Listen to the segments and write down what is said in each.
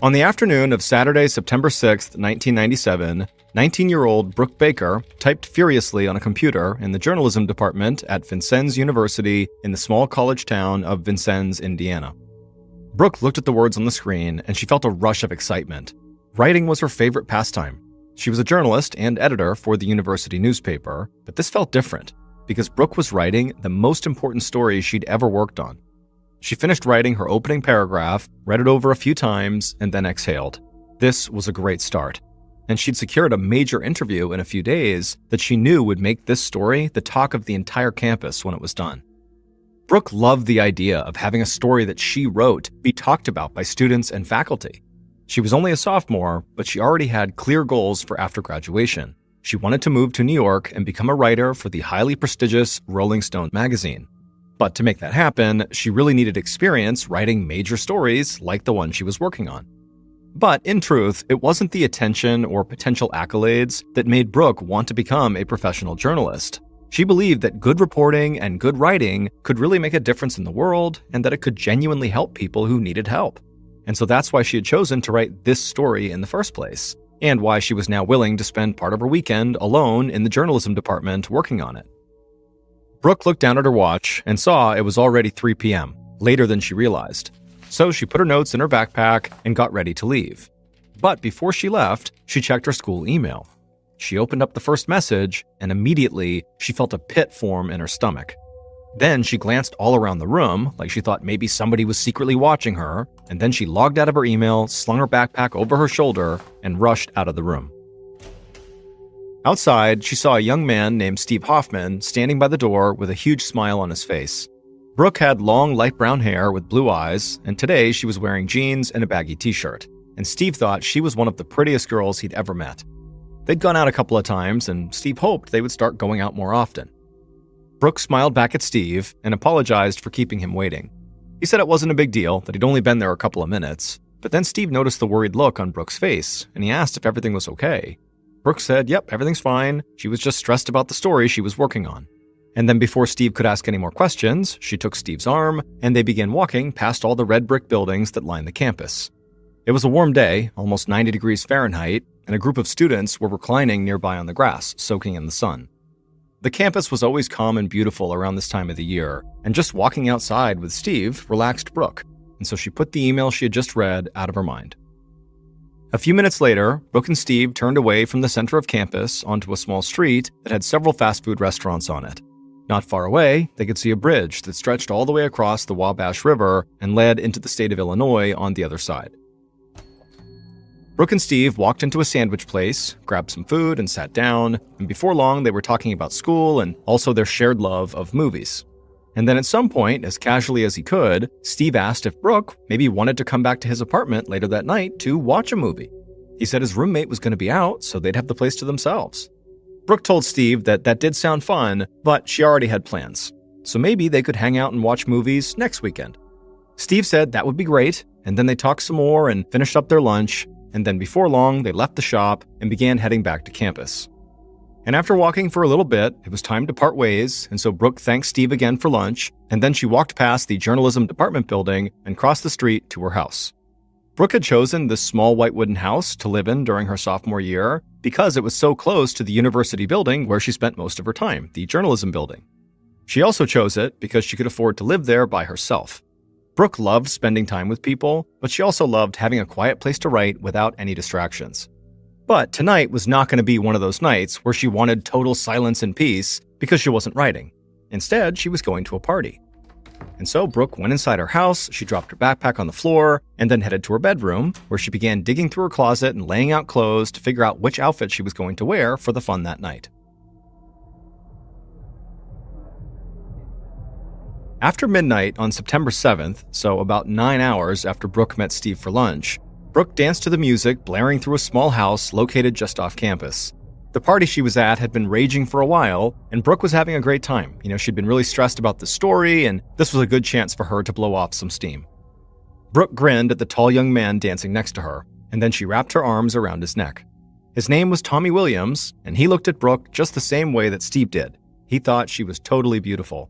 On the afternoon of Saturday, September 6, 1997, 19-year-old Brooke Baker typed furiously on a computer in the journalism department at Vincennes University in the small college town of Vincennes, Indiana. Brooke looked at the words on the screen and she felt a rush of excitement. Writing was her favorite pastime. She was a journalist and editor for the university newspaper, but this felt different because Brooke was writing the most important story she'd ever worked on. She finished writing her opening paragraph, read it over a few times, and then exhaled. This was a great start. And she'd secured a major interview in a few days that she knew would make this story the talk of the entire campus when it was done. Brooke loved the idea of having a story that she wrote be talked about by students and faculty. She was only a sophomore, but she already had clear goals for after graduation. She wanted to move to New York and become a writer for the highly prestigious Rolling Stone magazine. But to make that happen, she really needed experience writing major stories like the one she was working on. But in truth, it wasn't the attention or potential accolades that made Brooke want to become a professional journalist. She believed that good reporting and good writing could really make a difference in the world and that it could genuinely help people who needed help. And so that's why she had chosen to write this story in the first place, and why she was now willing to spend part of her weekend alone in the journalism department working on it. Brooke looked down at her watch and saw it was already 3 p.m., later than she realized. So she put her notes in her backpack and got ready to leave. But before she left, she checked her school email. She opened up the first message, and immediately she felt a pit form in her stomach. Then she glanced all around the room, like she thought maybe somebody was secretly watching her, and then she logged out of her email, slung her backpack over her shoulder, and rushed out of the room. Outside, she saw a young man named Steve Hoffman standing by the door with a huge smile on his face. Brooke had long, light brown hair with blue eyes, and today she was wearing jeans and a baggy t-shirt, and Steve thought she was one of the prettiest girls he'd ever met. They'd gone out a couple of times, and Steve hoped they would start going out more often. Brooke smiled back at Steve and apologized for keeping him waiting. He said it wasn't a big deal, that he'd only been there a couple of minutes, but then Steve noticed the worried look on Brooke's face, and he asked if everything was okay. Brooke said, yep, everything's fine. She was just stressed about the story she was working on. And then before Steve could ask any more questions, she took Steve's arm, and they began walking past all the red brick buildings that lined the campus. It was a warm day, almost 90 degrees Fahrenheit, and a group of students were reclining nearby on the grass, soaking in the sun. The campus was always calm and beautiful around this time of the year, and just walking outside with Steve relaxed Brooke, and so she put the email she had just read out of her mind. A few minutes later, Brooke and Steve turned away from the center of campus onto a small street that had several fast food restaurants on it. Not far away, they could see a bridge that stretched all the way across the Wabash River and led into the state of Illinois on the other side. Brooke and Steve walked into a sandwich place, grabbed some food, and sat down, and before long they were talking about school and also their shared love of movies. And then at some point, as casually as he could, Steve asked if Brooke maybe wanted to come back to his apartment later that night to watch a movie. He said his roommate was going to be out, so they'd have the place to themselves. Brooke told Steve that did sound fun, but she already had plans. So maybe they could hang out and watch movies next weekend. Steve said that would be great, and then they talked some more and finished up their lunch, and then before long, they left the shop and began heading back to campus. And after walking for a little bit, it was time to part ways, and so Brooke thanked Steve again for lunch, and then she walked past the journalism department building and crossed the street to her house. Brooke had chosen this small white wooden house to live in during her sophomore year because it was so close to the university building where she spent most of her time, the journalism building. She also chose it because she could afford to live there by herself. Brooke loved spending time with people, but she also loved having a quiet place to write without any distractions. But tonight was not going to be one of those nights where she wanted total silence and peace because she wasn't writing. Instead, she was going to a party. And so Brooke went inside her house, she dropped her backpack on the floor, and then headed to her bedroom, where she began digging through her closet and laying out clothes to figure out which outfit she was going to wear for the fun that night. After midnight on September 7th, so about 9 hours after Brooke met Steve for lunch, Brooke danced to the music blaring through a small house located just off campus. The party she was at had been raging for a while, and Brooke was having a great time. She'd been really stressed about the story, and this was a good chance for her to blow off some steam. Brooke grinned at the tall young man dancing next to her, and then she wrapped her arms around his neck. His name was Tommy Williams, and he looked at Brooke just the same way that Steve did. He thought she was totally beautiful.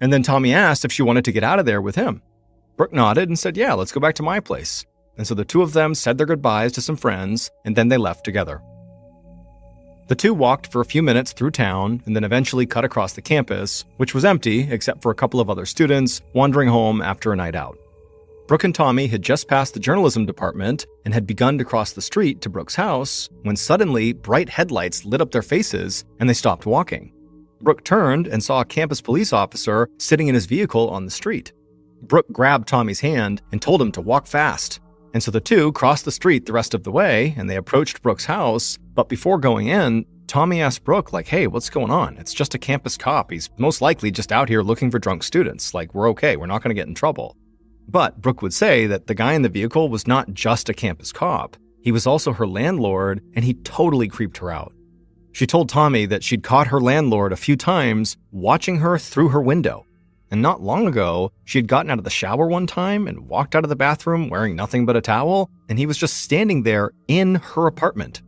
And then Tommy asked if she wanted to get out of there with him. Brooke nodded and said, yeah, let's go back to my place. and so the two of them said their goodbyes to some friends, and then they left together. The two walked for a few minutes through town and then eventually cut across the campus, which was empty except for a couple of other students wandering home after a night out. Brooke and Tommy had just passed the journalism department and had begun to cross the street to Brooke's house when suddenly bright headlights lit up their faces and they stopped walking. Brooke turned and saw a campus police officer sitting in his vehicle on the street. Brooke grabbed Tommy's hand and told him to walk fast. And so the two crossed the street the rest of the way, and they approached Brooke's house. But before going in, Tommy asked Brooke, hey, what's going on? It's just a campus cop. He's most likely just out here looking for drunk students. We're okay. We're not going to get in trouble. But Brooke would say that the guy in the vehicle was not just a campus cop. He was also her landlord, and he totally creeped her out. She told Tommy that she'd caught her landlord a few times watching her through her window. And not long ago, she had gotten out of the shower one time and walked out of the bathroom wearing nothing but a towel, and he was just standing there in her apartment.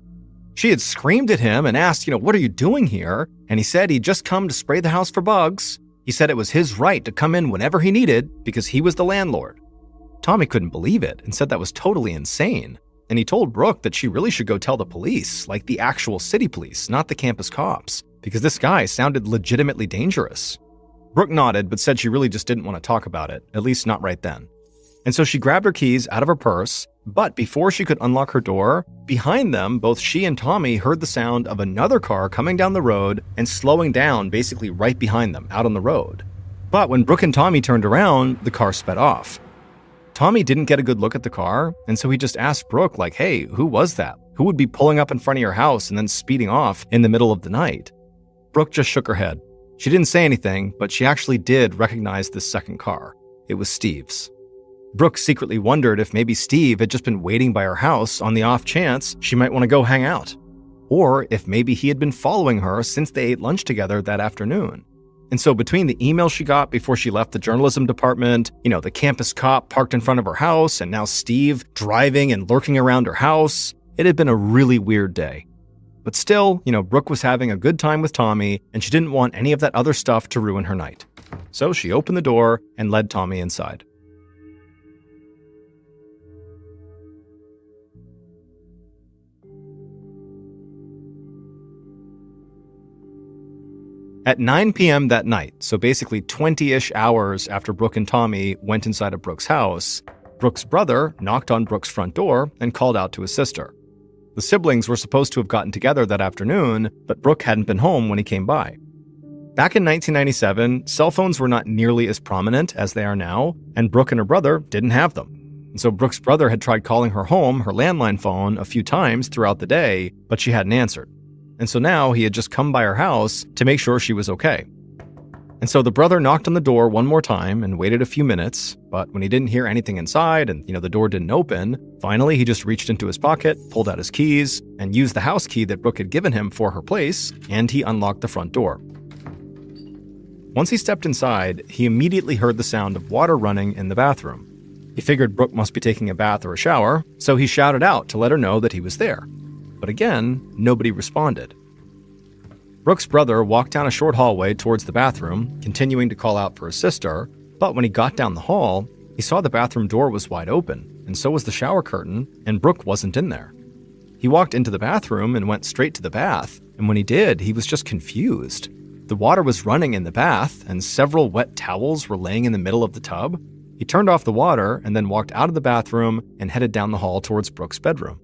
She had screamed at him and asked, what are you doing here? And he said he'd just come to spray the house for bugs. He said it was his right to come in whenever he needed because he was the landlord. Tommy couldn't believe it and said that was totally insane. And he told Brooke that she really should go tell the police, the actual city police, not the campus cops, because this guy sounded legitimately dangerous. Brooke nodded, but said she really just didn't want to talk about it, at least not right then. And so she grabbed her keys out of her purse, but before she could unlock her door, behind them, both she and Tommy heard the sound of another car coming down the road and slowing down basically right behind them, out on the road. But when Brooke and Tommy turned around, the car sped off. Tommy didn't get a good look at the car, and so he just asked Brooke, hey, who was that? Who would be pulling up in front of your house and then speeding off in the middle of the night? Brooke just shook her head. She didn't say anything, but she actually did recognize this second car. It was Steve's. Brooke secretly wondered if maybe Steve had just been waiting by her house on the off chance she might want to go hang out. Or if maybe he had been following her since they ate lunch together that afternoon. And so between the email she got before she left the journalism department, the campus cop parked in front of her house, and now Steve driving and lurking around her house, it had been a really weird day. But still, Brooke was having a good time with Tommy, and she didn't want any of that other stuff to ruin her night. So she opened the door and led Tommy inside. At 9 p.m. that night, so basically 20-ish hours after Brooke and Tommy went inside of Brooke's house, Brooke's brother knocked on Brooke's front door and called out to his sister. The siblings were supposed to have gotten together that afternoon, but Brooke hadn't been home when he came by. Back in 1997, cell phones were not nearly as prominent as they are now, and Brooke and her brother didn't have them. And so Brooke's brother had tried calling her home, her landline phone, a few times throughout the day, but she hadn't answered. And so now he had just come by her house to make sure she was okay. And so the brother knocked on the door one more time and waited a few minutes, but when he didn't hear anything inside and, the door didn't open, finally he just reached into his pocket, pulled out his keys, and used the house key that Brooke had given him for her place, and he unlocked the front door. Once he stepped inside, he immediately heard the sound of water running in the bathroom. He figured Brooke must be taking a bath or a shower, so he shouted out to let her know that he was there. But again, nobody responded. Brooke's brother walked down a short hallway towards the bathroom, continuing to call out for his sister, but when he got down the hall, he saw the bathroom door was wide open, and so was the shower curtain, and Brooke wasn't in there. He walked into the bathroom and went straight to the bath, and when he did, he was just confused. The water was running in the bath, and several wet towels were laying in the middle of the tub. He turned off the water and then walked out of the bathroom and headed down the hall towards Brooke's bedroom.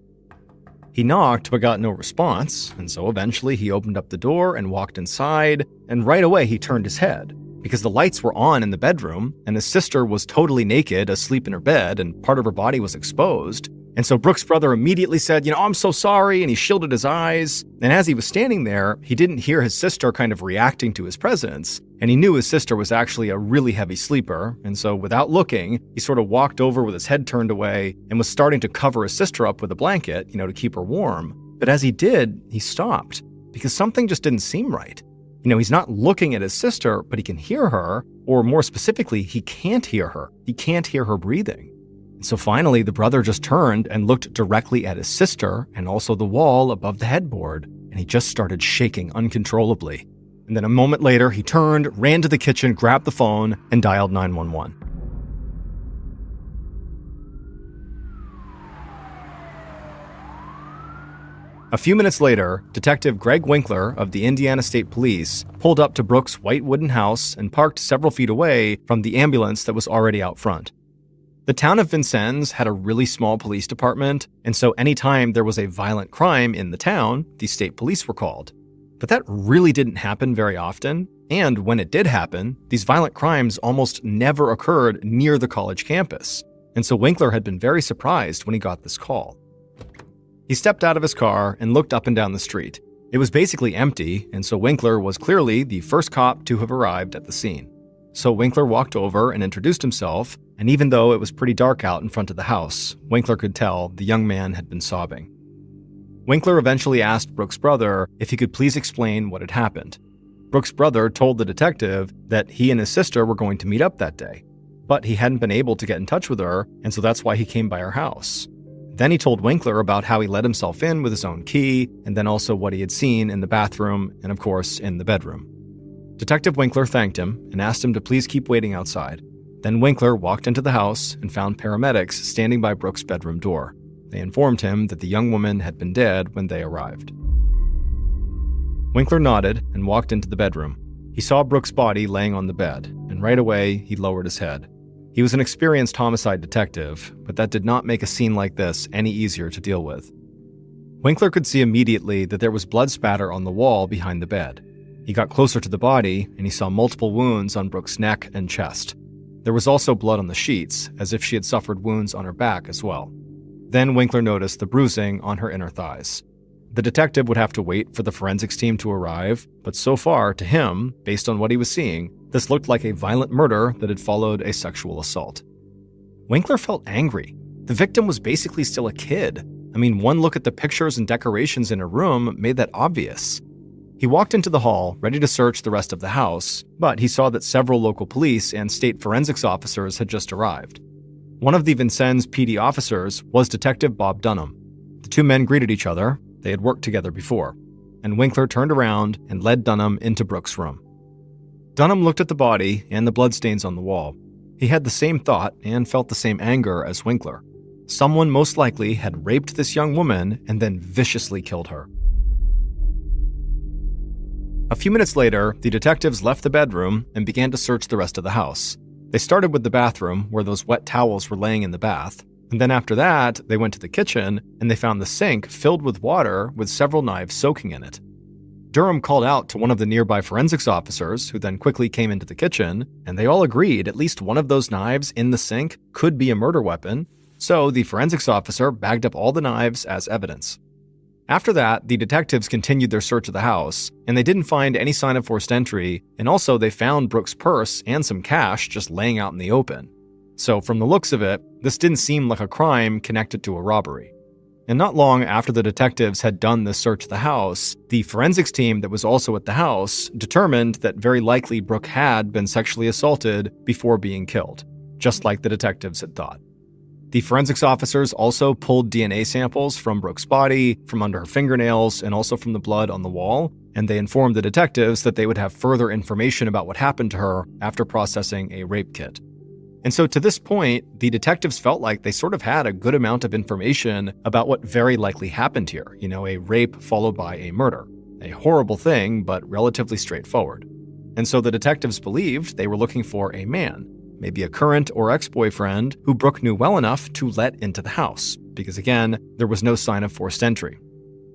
He knocked but got no response, and so eventually he opened up the door and walked inside, and right away he turned his head, because the lights were on in the bedroom, and his sister was totally naked, asleep in her bed, and part of her body was exposed. And so Brooke's brother immediately said, I'm so sorry, and he shielded his eyes. And as he was standing there, he didn't hear his sister kind of reacting to his presence, and he knew his sister was actually a really heavy sleeper, and so without looking, he sort of walked over with his head turned away and was starting to cover his sister up with a blanket, to keep her warm. But as he did, he stopped, because something just didn't seem right. He's not looking at his sister, but he can hear her, or more specifically, he can't hear her. He can't hear her breathing. So finally, the brother just turned and looked directly at his sister and also the wall above the headboard, and he just started shaking uncontrollably. And then a moment later, he turned, ran to the kitchen, grabbed the phone, and dialed 911. A few minutes later, Detective Greg Winkler of the Indiana State Police pulled up to Brooks' white wooden house and parked several feet away from the ambulance that was already out front. The town of Vincennes had a really small police department, and so anytime there was a violent crime in the town, the state police were called. But that really didn't happen very often, and when it did happen, these violent crimes almost never occurred near the college campus, and so Winkler had been very surprised when he got this call. He stepped out of his car and looked up and down the street. It was basically empty, and so Winkler was clearly the first cop to have arrived at the scene. So Winkler walked over and introduced himself, and even though it was pretty dark out in front of the house, Winkler could tell the young man had been sobbing. Winkler eventually asked Brooks' brother if he could please explain what had happened. Brooks' brother told the detective that he and his sister were going to meet up that day, but he hadn't been able to get in touch with her, and so that's why he came by her house. Then he told Winkler about how he let himself in with his own key, and then also what he had seen in the bathroom and, of course, in the bedroom. Detective Winkler thanked him and asked him to please keep waiting outside. Then Winkler walked into the house and found paramedics standing by Brooks' bedroom door. They informed him that the young woman had been dead when they arrived. Winkler nodded and walked into the bedroom. He saw Brooks' body laying on the bed, and right away he lowered his head. He was an experienced homicide detective, but that did not make a scene like this any easier to deal with. Winkler could see immediately that there was blood spatter on the wall behind the bed. He got closer to the body, and he saw multiple wounds on Brooks' neck and chest. There was also blood on the sheets, as if she had suffered wounds on her back as well. Then Winkler noticed the bruising on her inner thighs. The detective would have to wait for the forensics team to arrive, but so far, to him, based on what he was seeing, this looked like a violent murder that had followed a sexual assault. Winkler felt angry. The victim was basically still a kid. I mean, one look at the pictures and decorations in her room made that obvious. He walked into the hall, ready to search the rest of the house, but he saw that several local police and state forensics officers had just arrived. One of the Vincennes PD officers was Detective Bob Dunham. The two men greeted each other. They had worked together before, and Winkler turned around and led Dunham into Brooks' room. Dunham looked at the body and the bloodstains on the wall. He had the same thought and felt the same anger as Winkler. Someone most likely had raped this young woman and then viciously killed her. A few minutes later, the detectives left the bedroom and began to search the rest of the house. They started with the bathroom, where those wet towels were laying in the bath. And then after that, they went to the kitchen, and they found the sink filled with water with several knives soaking in it. Durham called out to one of the nearby forensics officers, who then quickly came into the kitchen, and they all agreed at least one of those knives in the sink could be a murder weapon, so the forensics officer bagged up all the knives as evidence. After that, the detectives continued their search of the house, and they didn't find any sign of forced entry, and also they found Brooks' purse and some cash just laying out in the open. So from the looks of it, this didn't seem like a crime connected to a robbery. And not long after the detectives had done this search of the house, the forensics team that was also at the house determined that very likely Brooke had been sexually assaulted before being killed, just like the detectives had thought. The forensics officers also pulled DNA samples from Brooke's body, from under her fingernails, and also from the blood on the wall, and they informed the detectives that they would have further information about what happened to her after processing a rape kit. And so to this point, the detectives felt like they sort of had a good amount of information about what very likely happened here. A rape followed by a murder. A horrible thing, but relatively straightforward. And so the detectives believed they were looking for a man, maybe a current or ex-boyfriend who Brooke knew well enough to let into the house, because again, there was no sign of forced entry.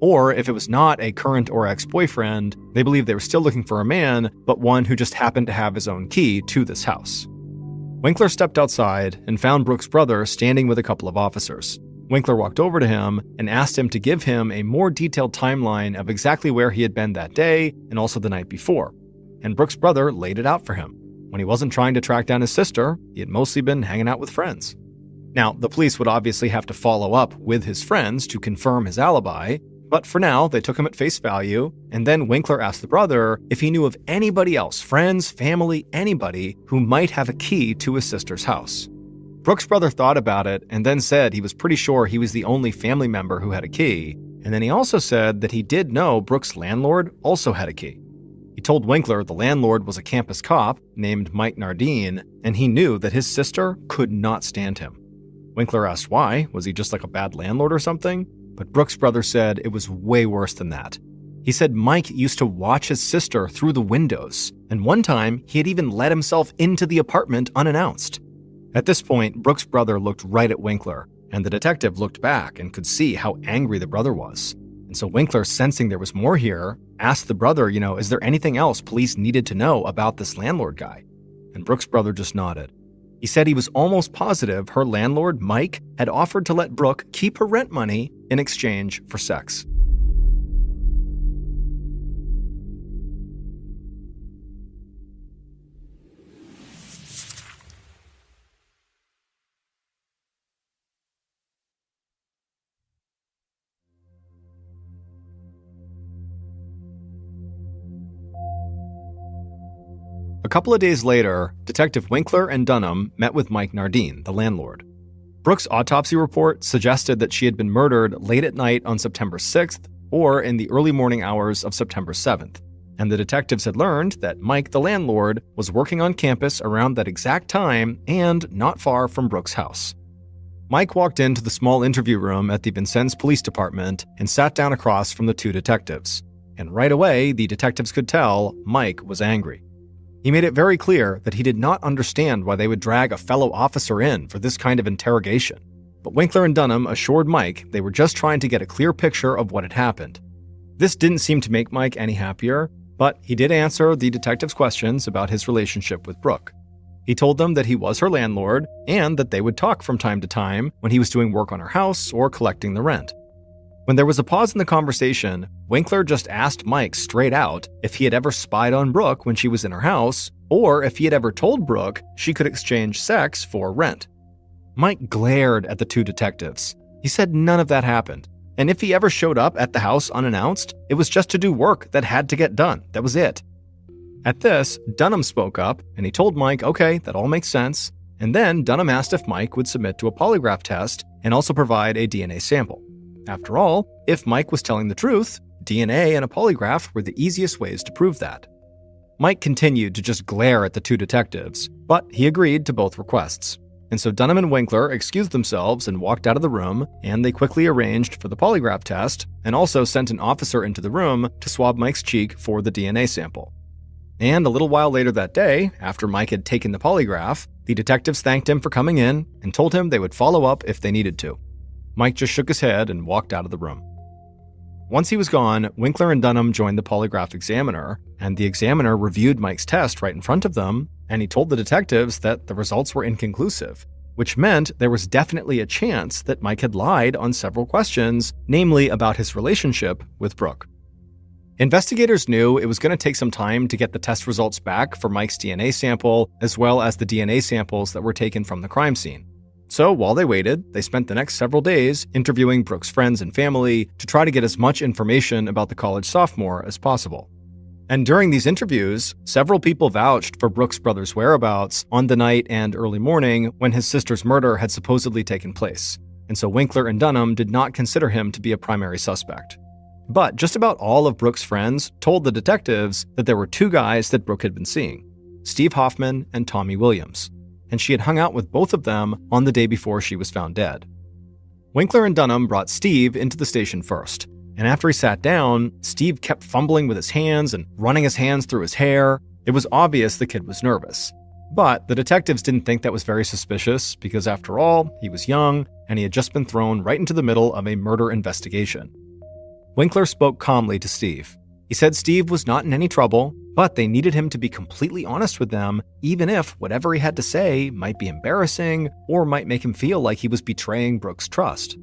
Or if it was not a current or ex-boyfriend, they believed they were still looking for a man, but one who just happened to have his own key to this house. Winkler stepped outside and found Brooks' brother standing with a couple of officers. Winkler walked over to him and asked him to give him a more detailed timeline of exactly where he had been that day and also the night before. And Brooks' brother laid it out for him. When he wasn't trying to track down his sister, he had mostly been hanging out with friends. Now, the police would obviously have to follow up with his friends to confirm his alibi, but for now, they took him at face value, and then Winkler asked the brother if he knew of anybody else, friends, family, anybody, who might have a key to his sister's house. Brooks' brother thought about it and then said he was pretty sure he was the only family member who had a key, and then he also said that he did know Brooks' landlord also had a key. He told Winkler the landlord was a campus cop named Mike Nardine, and he knew that his sister could not stand him. Winkler asked why. Was he just like a bad landlord or something? but Brooks' brother said it was way worse than that. He said Mike used to watch his sister through the windows, and one time he had even let himself into the apartment unannounced. At this point, Brooks' brother looked right at Winkler, and the detective looked back and could see how angry the brother was. And so Winkler, sensing there was more here, asked the brother, is there anything else police needed to know about this landlord guy? And Brooks' brother just nodded. He said he was almost positive her landlord, Mike, had offered to let Brooke keep her rent money in exchange for sex. A couple of days later, Detective Winkler and Dunham met with Mike Nardine, the landlord. Brooks' autopsy report suggested that she had been murdered late at night on September 6th or in the early morning hours of September 7th, and the detectives had learned that Mike, the landlord, was working on campus around that exact time and not far from Brooks' house. Mike walked into the small interview room at the Vincennes Police Department and sat down across from the two detectives, and right away the detectives could tell Mike was angry. He made it very clear that he did not understand why they would drag a fellow officer in for this kind of interrogation. But Winkler and Dunham assured Mike they were just trying to get a clear picture of what had happened. This didn't seem to make Mike any happier, but he did answer the detectives' questions about his relationship with Brooke. He told them that he was her landlord and that they would talk from time to time when he was doing work on her house or collecting the rent. When there was a pause in the conversation, Winkler just asked Mike straight out if he had ever spied on Brooke when she was in her house, or if he had ever told Brooke she could exchange sex for rent. Mike glared at the two detectives. He said none of that happened, and if he ever showed up at the house unannounced, it was just to do work that had to get done. That was it. At this, Dunham spoke up, and he told Mike, okay, that all makes sense, and then Dunham asked if Mike would submit to a polygraph test and also provide a DNA sample. After all, if Mike was telling the truth, DNA and a polygraph were the easiest ways to prove that. Mike continued to just glare at the two detectives, but he agreed to both requests. And so Dunham and Winkler excused themselves and walked out of the room, and they quickly arranged for the polygraph test and also sent an officer into the room to swab Mike's cheek for the DNA sample. And a little while later that day, after Mike had taken the polygraph, the detectives thanked him for coming in and told him they would follow up if they needed to. Mike just shook his head and walked out of the room. Once he was gone, Winkler and Dunham joined the polygraph examiner, and the examiner reviewed Mike's test right in front of them, and he told the detectives that the results were inconclusive, which meant there was definitely a chance that Mike had lied on several questions, namely about his relationship with Brooke. Investigators knew it was going to take some time to get the test results back for Mike's DNA sample, as well as the DNA samples that were taken from the crime scene. So while they waited, they spent the next several days interviewing Brooke's friends and family to try to get as much information about the college sophomore as possible. And during these interviews, several people vouched for Brooks' brother's whereabouts on the night and early morning when his sister's murder had supposedly taken place. And so Winkler and Dunham did not consider him to be a primary suspect. But just about all of Brooke's friends told the detectives that there were two guys that Brooke had been seeing, Steve Hoffman and Tommy Williams, and she had hung out with both of them on the day before she was found dead. Winkler and Dunham brought Steve into the station first, and after he sat down, Steve kept fumbling with his hands and running his hands through his hair. It was obvious the kid was nervous. But the detectives didn't think that was very suspicious because, after all, he was young and he had just been thrown right into the middle of a murder investigation. Winkler spoke calmly to Steve. He said Steve was not in any trouble, but they needed him to be completely honest with them, even if whatever he had to say might be embarrassing or might make him feel like he was betraying Brooke's trust.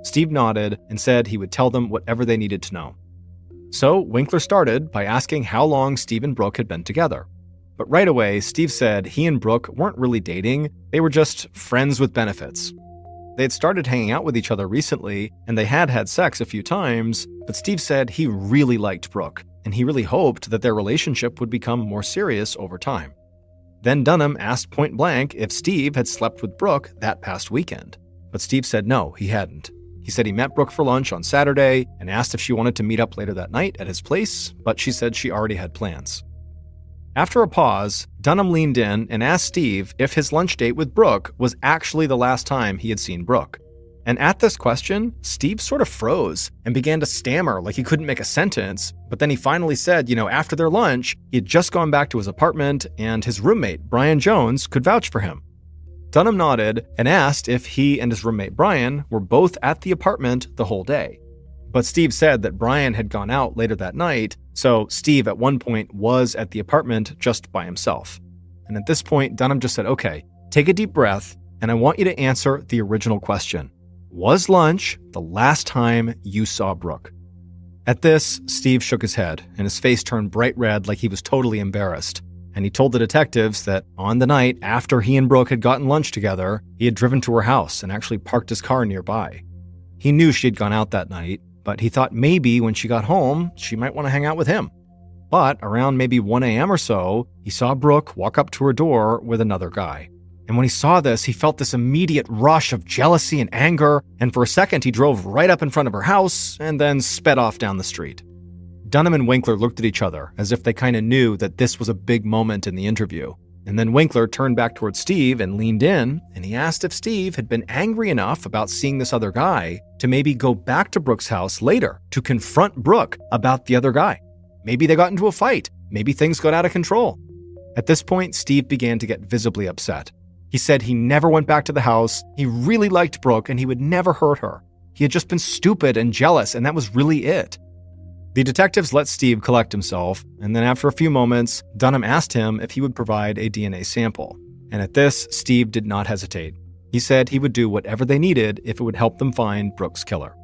Steve nodded and said he would tell them whatever they needed to know. So Winkler started by asking how long Steve and Brooke had been together. But right away, Steve said he and Brooke weren't really dating, they were just friends with benefits. They had started hanging out with each other recently, and they had had sex a few times, but Steve said he really liked Brooke, and he really hoped that their relationship would become more serious over time. Then Dunham asked point blank if Steve had slept with Brooke that past weekend, but Steve said no, he hadn't. He said he met Brooke for lunch on Saturday and asked if she wanted to meet up later that night at his place, but she said she already had plans. After a pause, Dunham leaned in and asked Steve if his lunch date with Brooke was actually the last time he had seen Brooke. And at this question, Steve sort of froze and began to stammer like he couldn't make a sentence. But then he finally said, after their lunch, he had just gone back to his apartment and his roommate, Brian Jones, could vouch for him. Dunham nodded and asked if he and his roommate Brian were both at the apartment the whole day. But Steve said that Brian had gone out later that night, so Steve at one point was at the apartment just by himself. And at this point, Dunham just said, okay, take a deep breath, and I want you to answer the original question. Was lunch the last time you saw Brooke? At this, Steve shook his head, and his face turned bright red like he was totally embarrassed. And he told the detectives that on the night after he and Brooke had gotten lunch together, he had driven to her house and actually parked his car nearby. He knew she had gone out that night, but he thought maybe when she got home, she might want to hang out with him. But around maybe 1 a.m. or so, he saw Brooke walk up to her door with another guy. And when he saw this, he felt this immediate rush of jealousy and anger, and for a second he drove right up in front of her house and then sped off down the street. Dunham and Winkler looked at each other as if they kind of knew that this was a big moment in the interview. And then Winkler turned back towards Steve and leaned in, and he asked if Steve had been angry enough about seeing this other guy to maybe go back to Brooke's house later to confront Brooke about the other guy. Maybe they got into a fight. Maybe things got out of control. At this point, Steve began to get visibly upset. He said he never went back to the house, he really liked Brooke, and he would never hurt her. He had just been stupid and jealous, and that was really it. The detectives let Steve collect himself, and then after a few moments, Dunham asked him if he would provide a DNA sample. And at this, Steve did not hesitate. He said he would do whatever they needed if it would help them find Brooke's killer.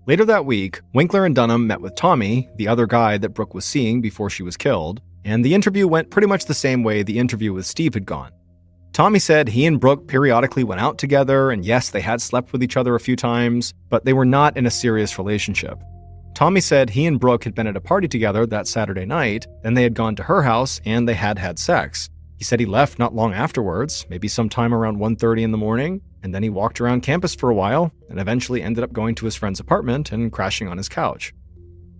Later that week, Winkler and Dunham met with Tommy, the other guy that Brooke was seeing before she was killed, and the interview went pretty much the same way the interview with Steve had gone. Tommy said he and Brooke periodically went out together, and yes, they had slept with each other a few times, but they were not in a serious relationship. Tommy said he and Brooke had been at a party together that Saturday night, then they had gone to her house and they had had sex. He said he left not long afterwards, maybe sometime around 1:30 in the morning, and then he walked around campus for a while and eventually ended up going to his friend's apartment and crashing on his couch.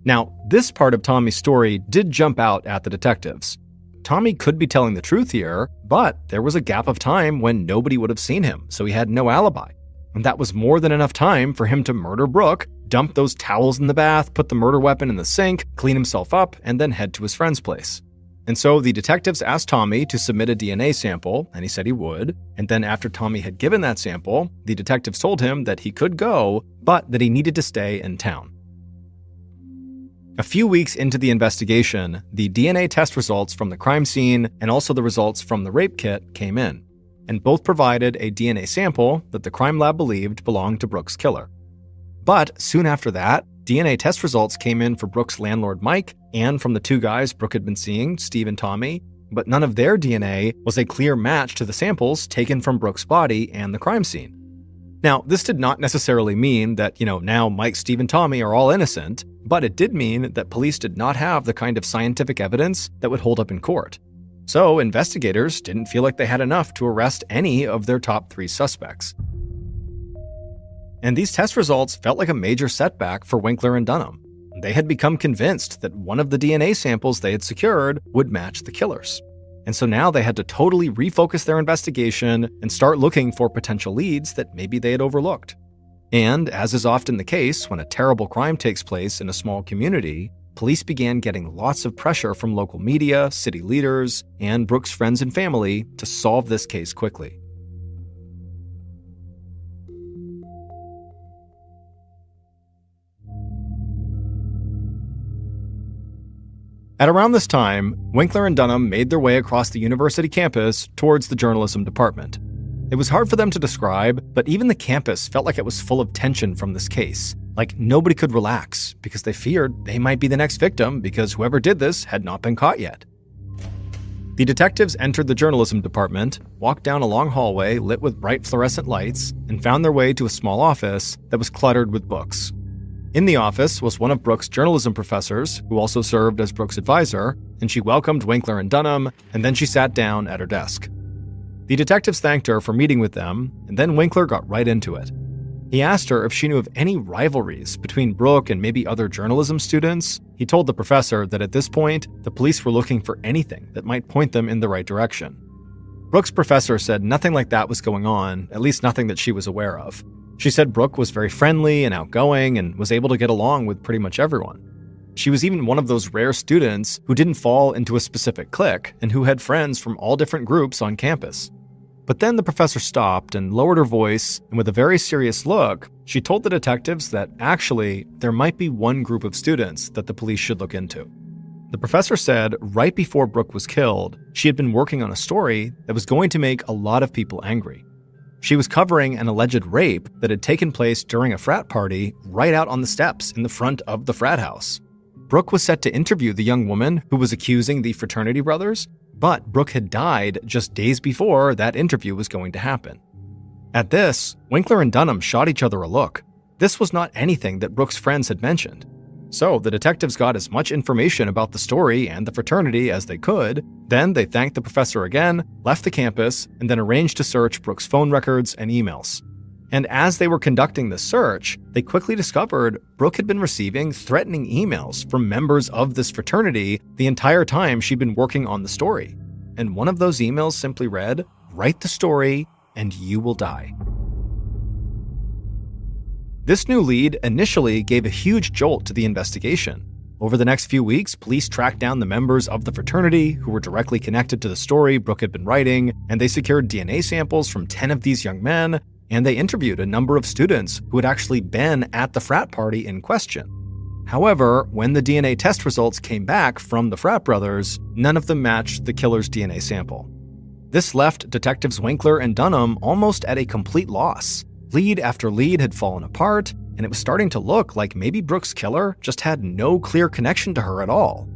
Now, this part of Tommy's story did jump out at the detectives. Tommy could be telling the truth here, but there was a gap of time when nobody would have seen him, so he had no alibi. And that was more than enough time for him to murder Brooke, dump those towels in the bath, put the murder weapon in the sink, clean himself up, and then head to his friend's place. And so the detectives asked Tommy to submit a DNA sample, and he said he would. And then after Tommy had given that sample, the detectives told him that he could go, but that he needed to stay in town. A few weeks into the investigation, the DNA test results from the crime scene and also the results from the rape kit came in, and both provided a DNA sample that the crime lab believed belonged to Brooke's killer. But soon after that, DNA test results came in for Brooke's landlord Mike and from the two guys Brooke had been seeing, Steve and Tommy, but none of their DNA was a clear match to the samples taken from Brooke's body and the crime scene. Now, this did not necessarily mean that, now Mike, Steve, and Tommy are all innocent, but it did mean that police did not have the kind of scientific evidence that would hold up in court. So investigators didn't feel like they had enough to arrest any of their top 3 suspects. And these test results felt like a major setback for Winkler and Dunham. They had become convinced that one of the DNA samples they had secured would match the killer's. And so now they had to totally refocus their investigation and start looking for potential leads that maybe they had overlooked. And as is often the case when a terrible crime takes place in a small community, police began getting lots of pressure from local media, city leaders, and Brooke's friends and family to solve this case quickly. At around this time, Winkler and Dunham made their way across the university campus towards the journalism department. It was hard for them to describe, but even the campus felt like it was full of tension from this case. Like nobody could relax because they feared they might be the next victim because whoever did this had not been caught yet. The detectives entered the journalism department, walked down a long hallway lit with bright fluorescent lights, and found their way to a small office that was cluttered with books. In the office was one of Brooke's journalism professors, who also served as Brooke's advisor, and she welcomed Winkler and Dunham, and then she sat down at her desk. The detectives thanked her for meeting with them, and then Winkler got right into it. He asked her if she knew of any rivalries between Brooke and maybe other journalism students. He told the professor that at this point, the police were looking for anything that might point them in the right direction. Brooke's professor said nothing like that was going on, at least nothing that she was aware of. She said Brooke was very friendly and outgoing and was able to get along with pretty much everyone. She was even one of those rare students who didn't fall into a specific clique and who had friends from all different groups on campus. But then the professor stopped and lowered her voice, and with a very serious look, she told the detectives that actually there might be one group of students that the police should look into. The professor said right before Brooke was killed, she had been working on a story that was going to make a lot of people angry. She was covering an alleged rape that had taken place during a frat party right out on the steps in the front of the frat house. Brooke was set to interview the young woman who was accusing the fraternity brothers, but Brooke had died just days before that interview was going to happen. At this, Winkler and Dunham shot each other a look. This was not anything that Brooke's friends had mentioned. So the detectives got as much information about the story and the fraternity as they could. Then they thanked the professor again, left the campus, and then arranged to search Brooke's phone records and emails. And as they were conducting the search, they quickly discovered Brooke had been receiving threatening emails from members of this fraternity the entire time she'd been working on the story. And one of those emails simply read, "Write the story and you will die." This new lead initially gave a huge jolt to the investigation. Over the next few weeks, police tracked down the members of the fraternity who were directly connected to the story Brooke had been writing, and they secured DNA samples from 10 of these young men, and they interviewed a number of students who had actually been at the frat party in question. However, when the DNA test results came back from the frat brothers, none of them matched the killer's DNA sample. This left Detectives Winkler and Dunham almost at a complete loss. Lead after lead had fallen apart, and it was starting to look like maybe Brooke's killer just had no clear connection to her at all.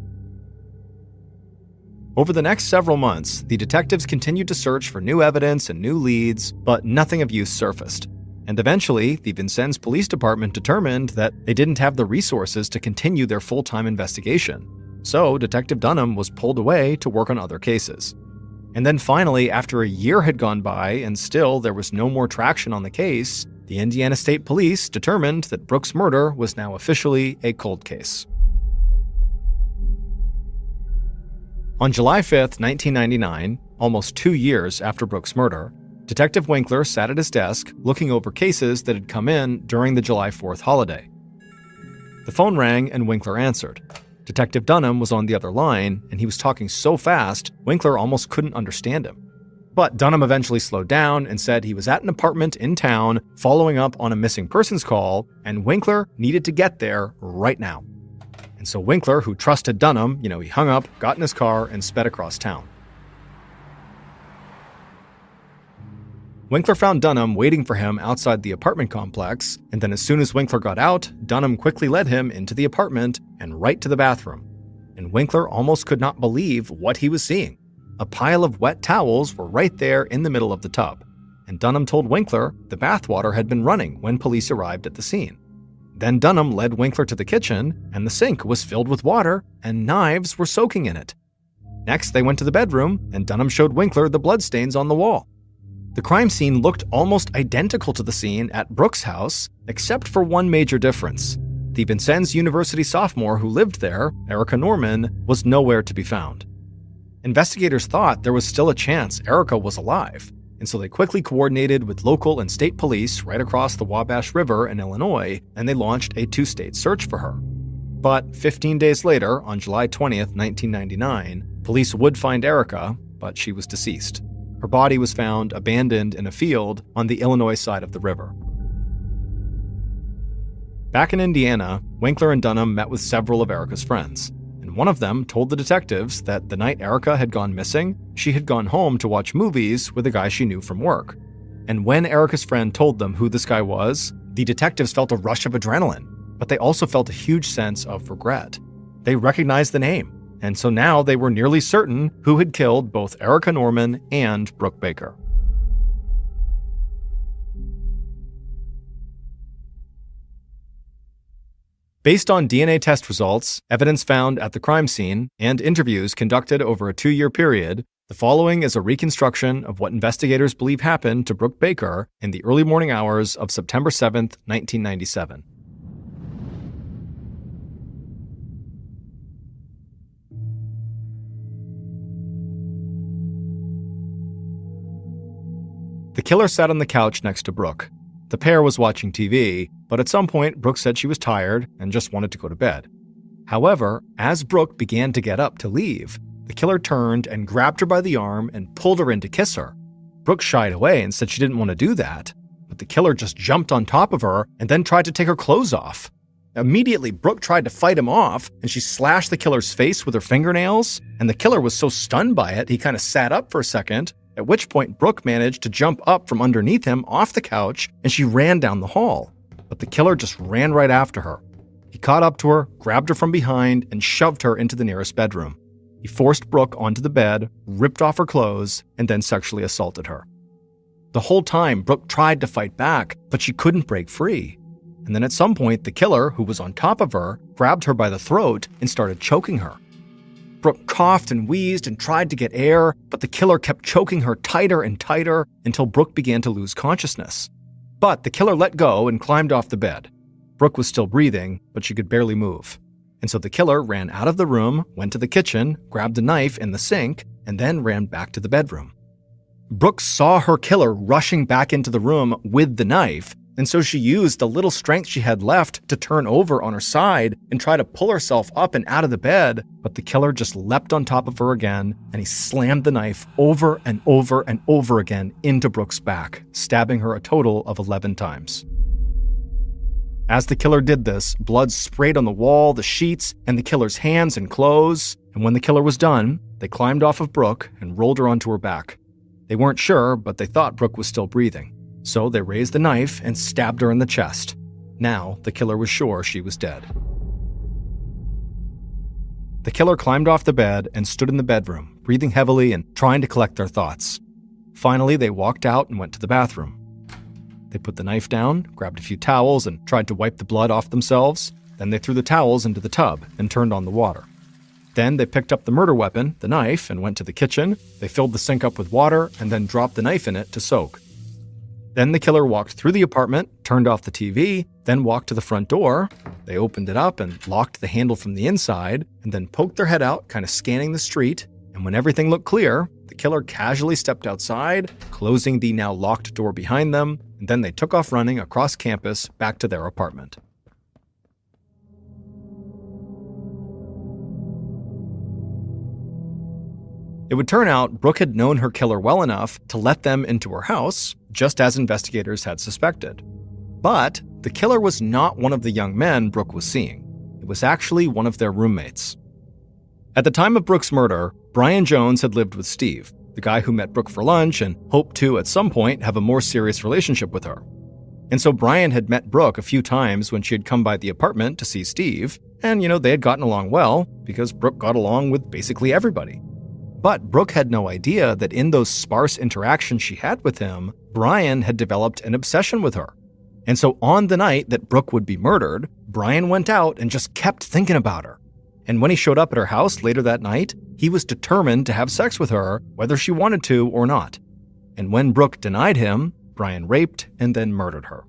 Over the next several months, the detectives continued to search for new evidence and new leads, but nothing of use surfaced. And eventually, the Vincennes Police Department determined that they didn't have the resources to continue their full-time investigation. So Detective Dunham was pulled away to work on other cases. And then finally, after a year had gone by and still there was no more traction on the case, the Indiana State Police determined that Brooke's murder was now officially a cold case. On July 5th, 1999, almost 2 years after Brooke's murder, Detective Winkler sat at his desk looking over cases that had come in during the July 4th holiday. The phone rang and Winkler answered. Detective Dunham was on the other line, and he was talking so fast, Winkler almost couldn't understand him. But Dunham eventually slowed down and said he was at an apartment in town following up on a missing persons call, and Winkler needed to get there right now. And so Winkler, who trusted Dunham, he hung up, got in his car, and sped across town. Winkler found Dunham waiting for him outside the apartment complex, and then as soon as Winkler got out, Dunham quickly led him into the apartment and right to the bathroom. And Winkler almost could not believe what he was seeing. A pile of wet towels were right there in the middle of the tub, and Dunham told Winkler the bathwater had been running when police arrived at the scene. Then Dunham led Winkler to the kitchen, and the sink was filled with water, and knives were soaking in it. Next, they went to the bedroom, and Dunham showed Winkler the bloodstains on the wall. The crime scene looked almost identical to the scene at Brooke's house, except for one major difference. The Vincennes University sophomore who lived there, Erica Norman, was nowhere to be found. Investigators thought there was still a chance Erica was alive, and so they quickly coordinated with local and state police right across the Wabash River in Illinois, and they launched a 2-state search for her. But 15 days later, on July 20th, 1999, police would find Erica, but she was deceased. Her body was found abandoned in a field on the Illinois side of the river. Back in Indiana, Winkler and Dunham met with several of Erica's friends, and one of them told the detectives that the night Erica had gone missing, she had gone home to watch movies with a guy she knew from work. And when Erica's friend told them who this guy was, the detectives felt a rush of adrenaline, but they also felt a huge sense of regret. They recognized the name. And so now they were nearly certain who had killed both Erica Norman and Brooke Baker. Based on DNA test results, evidence found at the crime scene, and interviews conducted over a 2-year period, the following is a reconstruction of what investigators believe happened to Brooke Baker in the early morning hours of September 7th, 1997. killer sat on the couch next to Brooke. The pair was watching TV, but at some point, Brooke said she was tired and just wanted to go to bed. However, as Brooke began to get up to leave, the killer turned and grabbed her by the arm and pulled her in to kiss her. Brooke shied away and said she didn't want to do that, but the killer just jumped on top of her and then tried to take her clothes off. Immediately, Brooke tried to fight him off, and she slashed the killer's face with her fingernails, and the killer was so stunned by it, he kind of sat up for a second, at which point Brooke managed to jump up from underneath him off the couch, and she ran down the hall. But the killer just ran right after her. He caught up to her, grabbed her from behind, and shoved her into the nearest bedroom. He forced Brooke onto the bed, ripped off her clothes, and then sexually assaulted her. The whole time, Brooke tried to fight back, but she couldn't break free. And then at some point, the killer, who was on top of her, grabbed her by the throat and started choking her. Brooke coughed and wheezed and tried to get air, but the killer kept choking her tighter and tighter until Brooke began to lose consciousness. But the killer let go and climbed off the bed. Brooke was still breathing, but she could barely move. And so the killer ran out of the room, went to the kitchen, grabbed a knife in the sink, and then ran back to the bedroom. Brooke saw her killer rushing back into the room with the knife, and so she used the little strength she had left to turn over on her side and try to pull herself up and out of the bed, but the killer just leapt on top of her again, and he slammed the knife over and over and over again into Brooke's back, stabbing her a total of 11 times. As the killer did this, blood sprayed on the wall, the sheets, and the killer's hands and clothes, and when the killer was done, they climbed off of Brooke and rolled her onto her back. They weren't sure, but they thought Brooke was still breathing. So they raised the knife and stabbed her in the chest. Now, the killer was sure she was dead. The killer climbed off the bed and stood in the bedroom, breathing heavily and trying to collect their thoughts. Finally, they walked out and went to the bathroom. They put the knife down, grabbed a few towels, and tried to wipe the blood off themselves. Then they threw the towels into the tub and turned on the water. Then they picked up the murder weapon, the knife, and went to the kitchen. They filled the sink up with water and then dropped the knife in it to soak. Then the killer walked through the apartment, turned off the TV, then walked to the front door. They opened it up and locked the handle from the inside, and then poked their head out, kind of scanning the street. And when everything looked clear, the killer casually stepped outside, closing the now locked door behind them, and then they took off running across campus back to their apartment. It would turn out Brooke had known her killer well enough to let them into her house, just as investigators had suspected. But the killer was not one of the young men Brooke was seeing. It was actually one of their roommates. At the time of Brooke's murder, Brian Jones had lived with Steve, the guy who met Brooke for lunch and hoped to, at some point, have a more serious relationship with her. And so Brian had met Brooke a few times when she had come by the apartment to see Steve, and, they had gotten along well because Brooke got along with basically everybody. But Brooke had no idea that in those sparse interactions she had with him, Brian had developed an obsession with her. And so on the night that Brooke would be murdered, Brian went out and just kept thinking about her. And when he showed up at her house later that night, he was determined to have sex with her, whether she wanted to or not. And when Brooke denied him, Brian raped and then murdered her.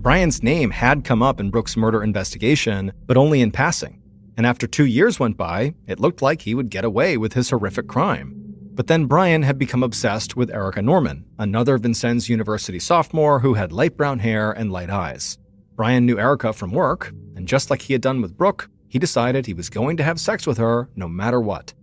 Brian's name had come up in Brooke's murder investigation, but only in passing. And after 2 years went by, it looked like he would get away with his horrific crime. But then Brian had become obsessed with Erica Norman, another Vincennes University sophomore who had light brown hair and light eyes. Brian knew Erica from work, and just like he had done with Brooke, he decided he was going to have sex with her no matter what.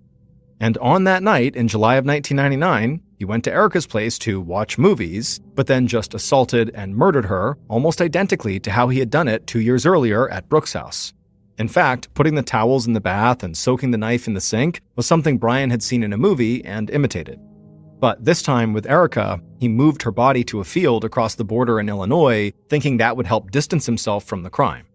And on that night in July of 1999, he went to Erica's place to watch movies, but then just assaulted and murdered her almost identically to how he had done it 2 years earlier at Brooke's house. In fact, putting the towels in the bath and soaking the knife in the sink was something Brian had seen in a movie and imitated. But this time with Erica, he moved her body to a field across the border in Illinois, thinking that would help distance himself from the crime.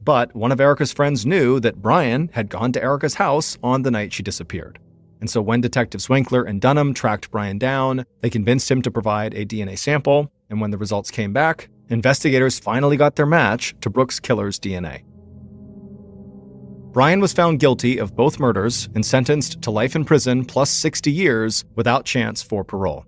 But one of Erica's friends knew that Brian had gone to Erica's house on the night she disappeared. And so when Detectives Winkler and Dunham tracked Brian down, they convinced him to provide a DNA sample, and when the results came back, investigators finally got their match to Brooke's killer's DNA. Brian was found guilty of both murders and sentenced to life in prison plus 60 years without chance for parole.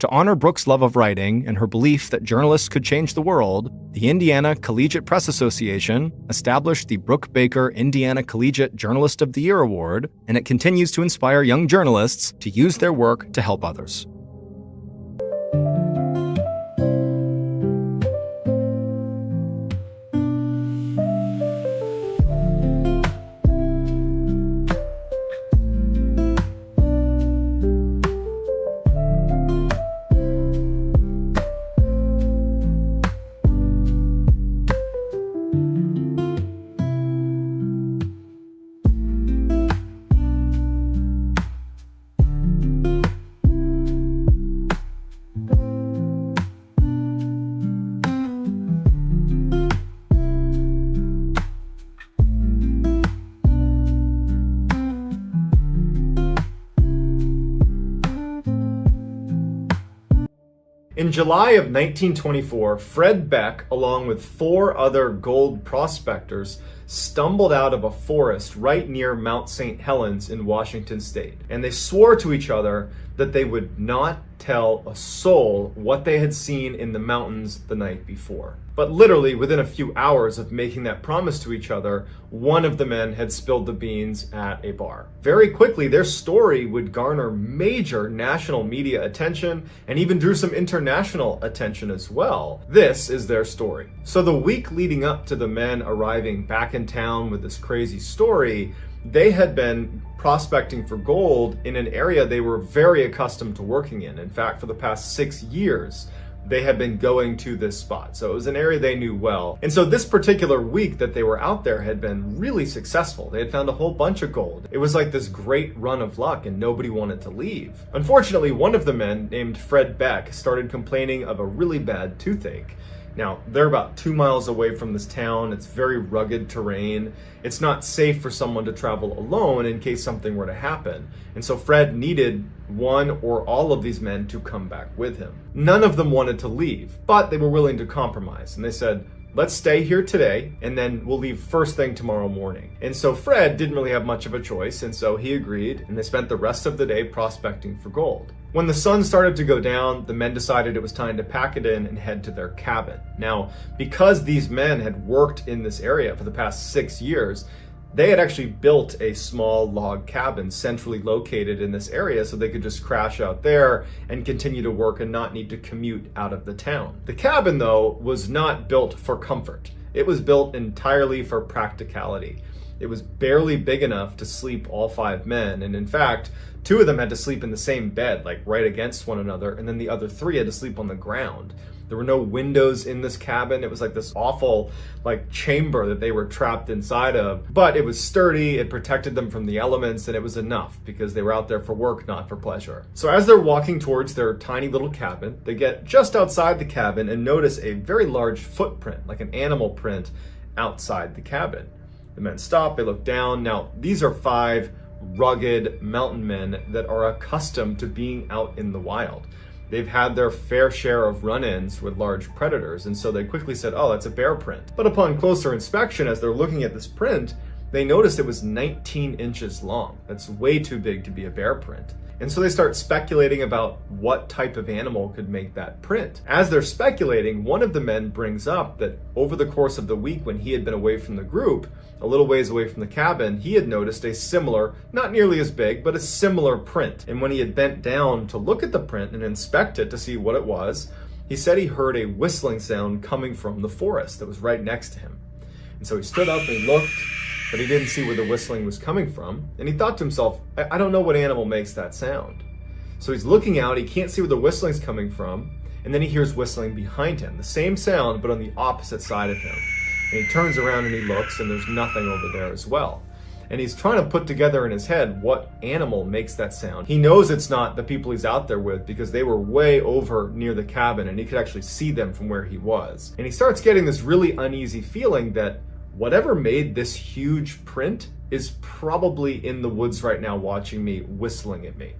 To honor Brooke's love of writing and her belief that journalists could change the world, the Indiana Collegiate Press Association established the Brooke Baker Indiana Collegiate Journalist of the Year Award, and it continues to inspire young journalists to use their work to help others. In July of 1924, Fred Beck, along with 4 other gold prospectors, stumbled out of a forest right near Mount St. Helens in Washington state. And they swore to each other that they would not tell a soul what they had seen in the mountains the night before. But literally within a few hours of making that promise to each other, one of the men had spilled the beans at a bar. Very quickly, their story would garner major national media attention and even drew some international attention as well. This is their story. So the week leading up to the men arriving back in town with this crazy story, they had been prospecting for gold in an area they were very accustomed to working in. In fact, for the past 6 years, they had been going to this spot. So it was an area they knew well. And so this particular week that they were out there had been really successful. They had found a whole bunch of gold. It was like this great run of luck and nobody wanted to leave. Unfortunately, one of the men, named Fred Beck, started complaining of a really bad toothache. Now, they're about 2 miles away from this town. It's very rugged terrain. It's not safe for someone to travel alone in case something were to happen. And so Fred needed one or all of these men to come back with him. None of them wanted to leave, but they were willing to compromise. And they said, let's stay here today, and then we'll leave first thing tomorrow morning. And so Fred didn't really have much of a choice, and so he agreed, and they spent the rest of the day prospecting for gold. When the sun started to go down, the men decided it was time to pack it in and head to their cabin. Now, because these men had worked in this area for the past 6 years, they had actually built a small log cabin centrally located in this area so they could just crash out there and continue to work and not need to commute out of the town. The cabin, though, was not built for comfort. It was built entirely for practicality. It was barely big enough to sleep all 5 men, and in fact, 2 of them had to sleep in the same bed, like right against one another, and then the other 3 had to sleep on the ground. There were no windows in this cabin. It was like this awful chamber that they were trapped inside of. But it was sturdy, it protected them from the elements, and it was enough because they were out there for work, not for pleasure. So as they're walking towards their tiny little cabin, they get just outside the cabin and notice a very large footprint, like an animal print, outside the cabin. The men stop, they look down. Now, these are 5 rugged mountain men that are accustomed to being out in the wild. They've had their fair share of run-ins with large predators, and so they quickly said, oh, that's a bear print. But upon closer inspection, as they're looking at this print, they noticed it was 19 inches long. That's way too big to be a bear print. And so they start speculating about what type of animal could make that print. As they're speculating, one of the men brings up that over the course of the week when he had been away from the group, a little ways away from the cabin, he had noticed a similar, not nearly as big, but a similar print. And when he had bent down to look at the print and inspect it to see what it was, he said he heard a whistling sound coming from the forest that was right next to him. And so he stood up and he looked, but he didn't see where the whistling was coming from. And he thought to himself, I don't know what animal makes that sound. So he's looking out, he can't see where the whistling's coming from, and then he hears whistling behind him. The same sound, but on the opposite side of him. And he turns around and he looks, and there's nothing over there as well. And he's trying to put together in his head what animal makes that sound. He knows it's not the people he's out there with because they were way over near the cabin and he could actually see them from where he was. And he starts getting this really uneasy feeling that whatever made this huge print is probably in the woods right now watching me, whistling at me.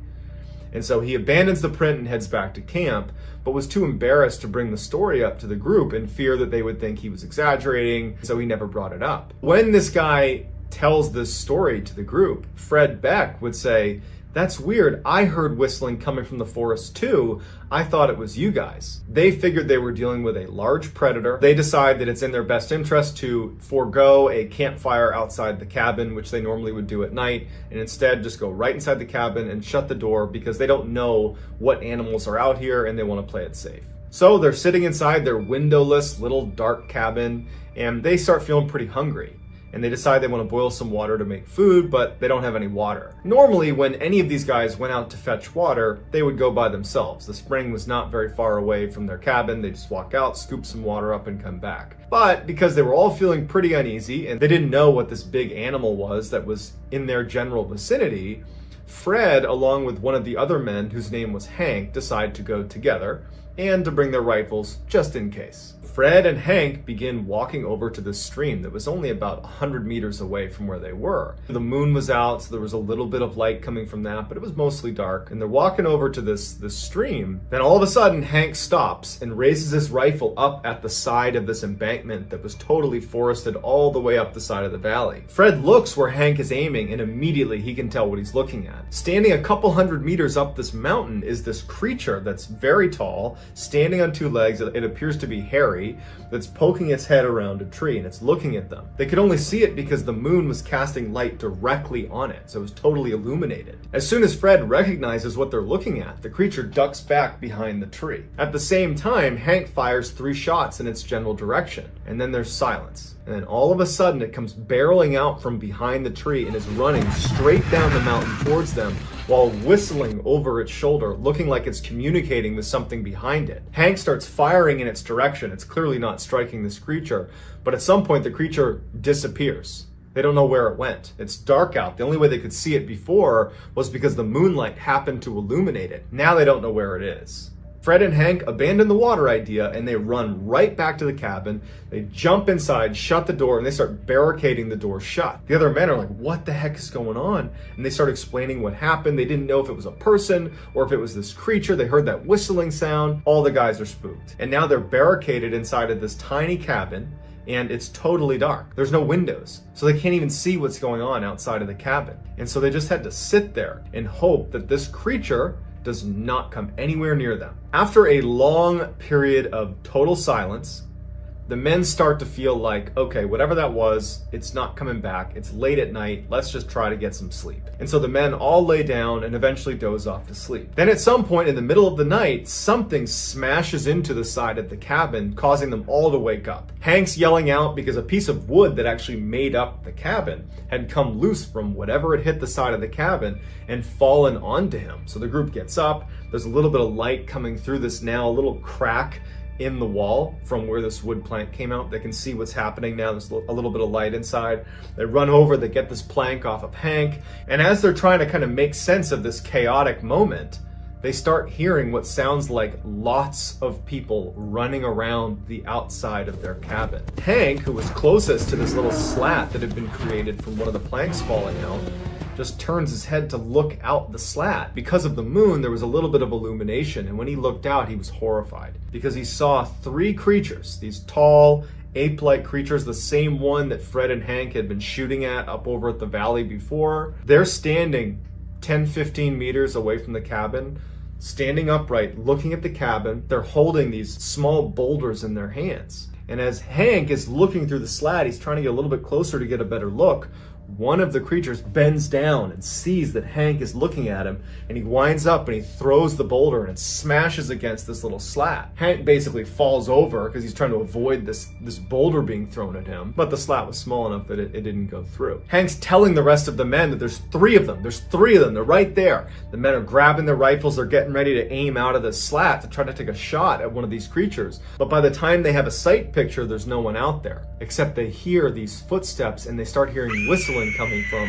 And so he abandons the print and heads back to camp, but was too embarrassed to bring the story up to the group in fear that they would think he was exaggerating, so he never brought it up. When this guy tells this story to the group, Fred Beck would say, "That's weird. I heard whistling coming from the forest too. I thought it was you guys." They figured they were dealing with a large predator. They decide that it's in their best interest to forego a campfire outside the cabin, which they normally would do at night, and instead just go right inside the cabin and shut the door because they don't know what animals are out here and they want to play it safe. So they're sitting inside their windowless little dark cabin and they start feeling pretty hungry. And they decide they want to boil some water to make food, but they don't have any water. Normally, when any of these guys went out to fetch water, they would go by themselves. The spring was not very far away from their cabin. They just walk out, scoop some water up, and come back. But because they were all feeling pretty uneasy and they didn't know what this big animal was that was in their general vicinity, Fred, along with one of the other men whose name was Hank, decide to go together and to bring their rifles just in case. Fred and Hank begin walking over to this stream that was only about 100 meters away from where they were. The moon was out, so there was a little bit of light coming from that, but it was mostly dark. And they're walking over to this stream. Then all of a sudden, Hank stops and raises his rifle up at the side of this embankment that was totally forested all the way up the side of the valley. Fred looks where Hank is aiming, and immediately he can tell what he's looking at. Standing a couple hundred meters up this mountain is this creature that's very tall, standing on two legs. It appears to be hairy, that's poking its head around a tree, and it's looking at them. They could only see it because the moon was casting light directly on it, so it was totally illuminated. As soon as Fred recognizes what they're looking at, the creature ducks back behind the tree. At the same time, Hank fires 3 shots in its general direction, and then there's silence. And then all of a sudden it comes barreling out from behind the tree and is running straight down the mountain towards them while whistling over its shoulder, looking like it's communicating with something behind it. Hank starts firing in its direction. It's clearly not striking this creature, but at some point the creature disappears. They don't know where it went. It's dark out. The only way they could see it before was because the moonlight happened to illuminate it. Now they don't know where it is. Fred and Hank abandon the water idea and they run right back to the cabin. They jump inside, shut the door, and they start barricading the door shut. The other men are like, "What the heck is going on?" And they start explaining what happened. They didn't know if it was a person or if it was this creature. They heard that whistling sound. All the guys are spooked. And now they're barricaded inside of this tiny cabin, and it's totally dark. There's no windows, so they can't even see what's going on outside of the cabin. And so they just had to sit there and hope that this creature does not come anywhere near them. After a long period of total silence, the men start to feel like, okay, whatever that was, it's not coming back. It's late at night. Let's just try to get some sleep. And so the men all lay down and eventually doze off to sleep. Then at some point in the middle of the night, something smashes into the side of the cabin, causing them all to wake up. Hank's yelling out because a piece of wood that actually made up the cabin had come loose from whatever had hit the side of the cabin and fallen onto him. So the group gets up. There's a little bit of light coming through this now, a little crack in the wall from where this wood plank came out. They can see what's happening now. There's a little bit of light inside. They run over, they get this plank off of Hank, and as they're trying to kind of make sense of this chaotic moment, they start hearing what sounds like lots of people running around the outside of their cabin. Hank, who was closest to this little slat that had been created from one of the planks falling out, just turns his head to look out the slat. Because of the moon, there was a little bit of illumination, and when he looked out, he was horrified because he saw 3 creatures, these tall, ape-like creatures, the same one that Fred and Hank had been shooting at up over at the valley before. They're standing 10-15 meters away from the cabin, standing upright, looking at the cabin. They're holding these small boulders in their hands. And as Hank is looking through the slat, he's trying to get a little bit closer to get a better look. One of the creatures bends down and sees that Hank is looking at him, and he winds up and he throws the boulder and it smashes against this little slat. Hank basically falls over because he's trying to avoid this boulder being thrown at him, but the slat was small enough that it didn't go through. Hank's telling the rest of the men that there's 3 of them. There's 3 of them. They're right there. The men are grabbing their rifles. They're getting ready to aim out of the slat to try to take a shot at one of these creatures. But by the time they have a sight picture, there's no one out there, except they hear these footsteps and they start hearing whistling coming from